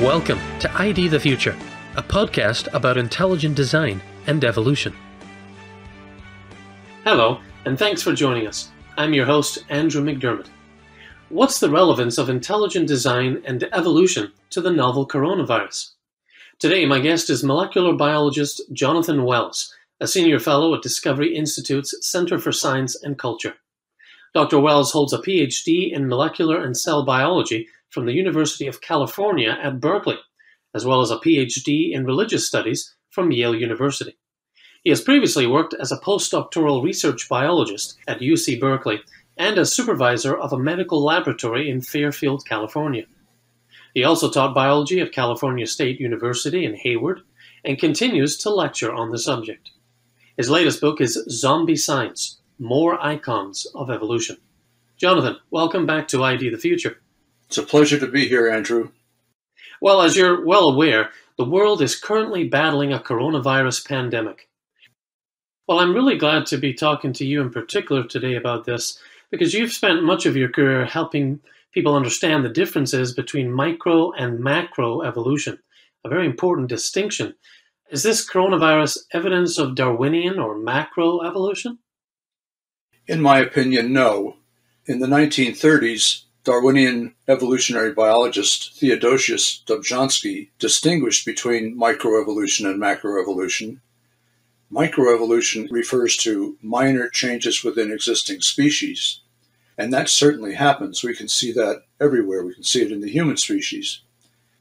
Welcome to ID the Future, a podcast about intelligent design and evolution. Hello, and thanks for joining us. I'm your host, Andrew McDermott. What's the relevance of intelligent design and evolution to the novel coronavirus? Today, my guest is molecular biologist Jonathan Wells, a senior fellow at Discovery Institute's Center for Science and Culture. Dr. Wells holds a PhD in molecular and cell biology from the University of California at Berkeley, as well as a PhD in religious studies from Yale University. He has previously worked as a postdoctoral research biologist at UC Berkeley and as supervisor of a medical laboratory in Fairfield, California. He also taught biology at California State University in Hayward and continues to lecture on the subject. His latest book is Zombie Science: More Icons of Evolution. Jonathan, welcome back to ID the Future. It's a pleasure to be here, Andrew. Well, as you're well aware, the world is currently battling a coronavirus pandemic. Well, I'm really glad to be talking to you in particular today about this because you've spent much of your career helping people understand the differences between micro and macro evolution, a very important distinction. Is this coronavirus evidence of Darwinian or macro evolution? In my opinion, no. In the 1930s, Darwinian evolutionary biologist Theodosius Dobzhansky distinguished between microevolution and macroevolution. Microevolution refers to minor changes within existing species, and that certainly happens. We can see that everywhere. We can see it in the human species.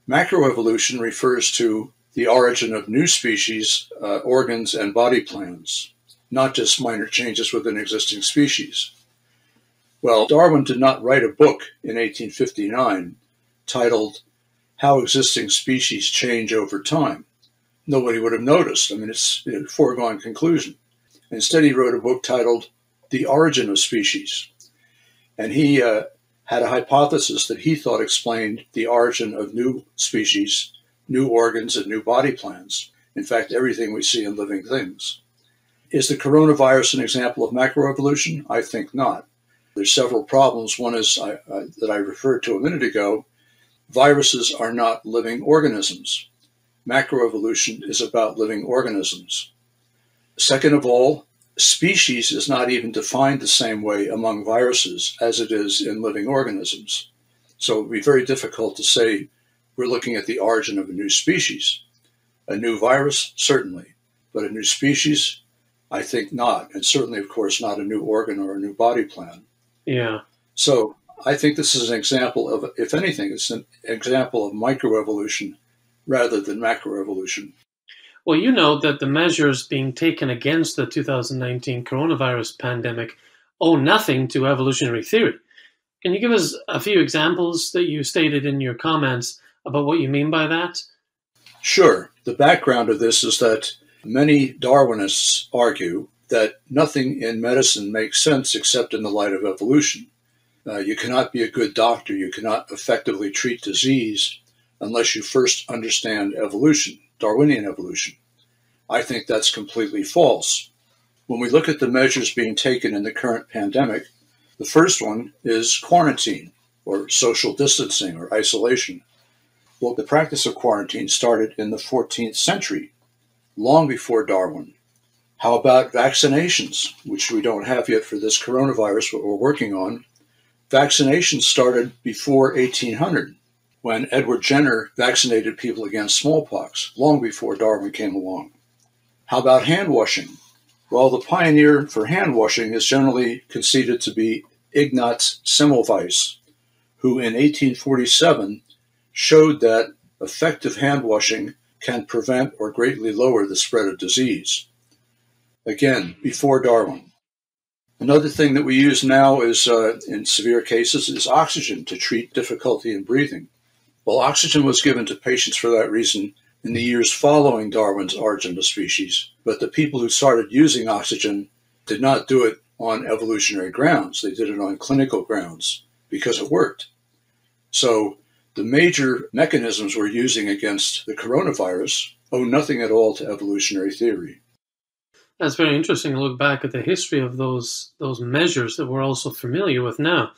Macroevolution refers to the origin of new species, organs, and body plans, not just minor changes within existing species. Well, Darwin did not write a book in 1859 titled How Existing Species Change Over Time. Nobody would have noticed. It's a foregone conclusion. Instead, he wrote a book titled The Origin of Species. And he had a hypothesis that he thought explained the origin of new species, new organs, and new body plans. In fact, everything we see in living things. Is the coronavirus an example of macroevolution? I think not. There's several problems. One is that I referred to a minute ago. Viruses are not living organisms. Macroevolution is about living organisms. Second of all, species is not even defined the same way among viruses as it is in living organisms. So it would be very difficult to say we're looking at the origin of a new species. A new virus, certainly, but a new species, I think not. And certainly, of course, not a new organ or a new body plan. Yeah. So I think this is an example of, if anything, it's an example of microevolution rather than macroevolution. Well, you know that the measures being taken against the 2019 coronavirus pandemic owe nothing to evolutionary theory. Can you give us a few examples that you stated in your comments about what you mean by that? Sure. The background of this is that many Darwinists argue that nothing in medicine makes sense except in the light of evolution. You cannot be a good doctor, you cannot effectively treat disease unless you first understand evolution, Darwinian evolution. I think that's completely false. When we look at the measures being taken in the current pandemic, the first one is quarantine, or social distancing, or isolation. Well, the practice of quarantine started in the 14th century, long before Darwin. How about vaccinations, which we don't have yet for this coronavirus, what we're working on? Vaccinations started before 1800, when Edward Jenner vaccinated people against smallpox, long before Darwin came along. How about hand washing? Well, the pioneer for hand washing is generally conceded to be Ignaz Semmelweis, who in 1847 showed that effective hand washing can prevent or greatly lower the spread of disease. Again, before Darwin. Another thing that we use now is, in severe cases, is oxygen to treat difficulty in breathing. Well, oxygen was given to patients for that reason in the years following Darwin's Origin of Species, but the people who started using oxygen did not do it on evolutionary grounds. They did it on clinical grounds because it worked. So the major mechanisms we're using against the coronavirus owe nothing at all to evolutionary theory. That's very interesting to look back at the history of those measures that we're also familiar with now.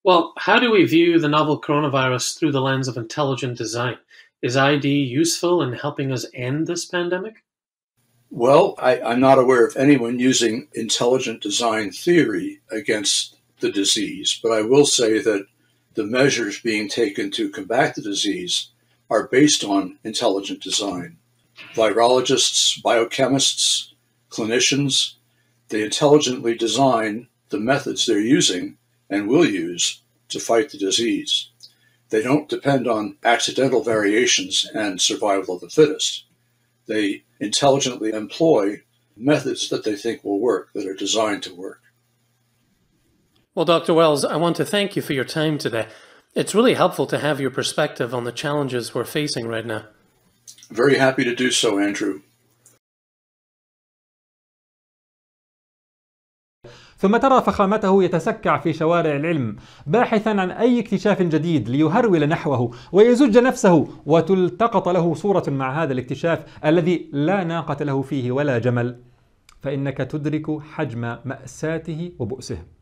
Well, how do we view the novel coronavirus through the lens of intelligent design? Is ID useful in helping us end this pandemic? Well, I'm not aware of anyone using intelligent design theory against the disease, but I will say that the measures being taken to combat the disease are based on intelligent design. Virologists, biochemists, clinicians, they intelligently design the methods they're using and will use to fight the disease. They don't depend on accidental variations and survival of the fittest. They intelligently employ methods that they think will work, that are designed to work. Well, Dr. Wells, I want to thank you for your time today. It's really helpful to have your perspective on the challenges we're facing right now. Very happy to do so, Andrew. ثم ترى فخامته يتسكع في شوارع العلم باحثا عن أي اكتشاف جديد ليهرول نحوه ويزج نفسه، وتلتقط له صورة مع هذا الاكتشاف الذي لا ناقة له فيه ولا جمل، فإنك تدرك حجم مأساته وبؤسه.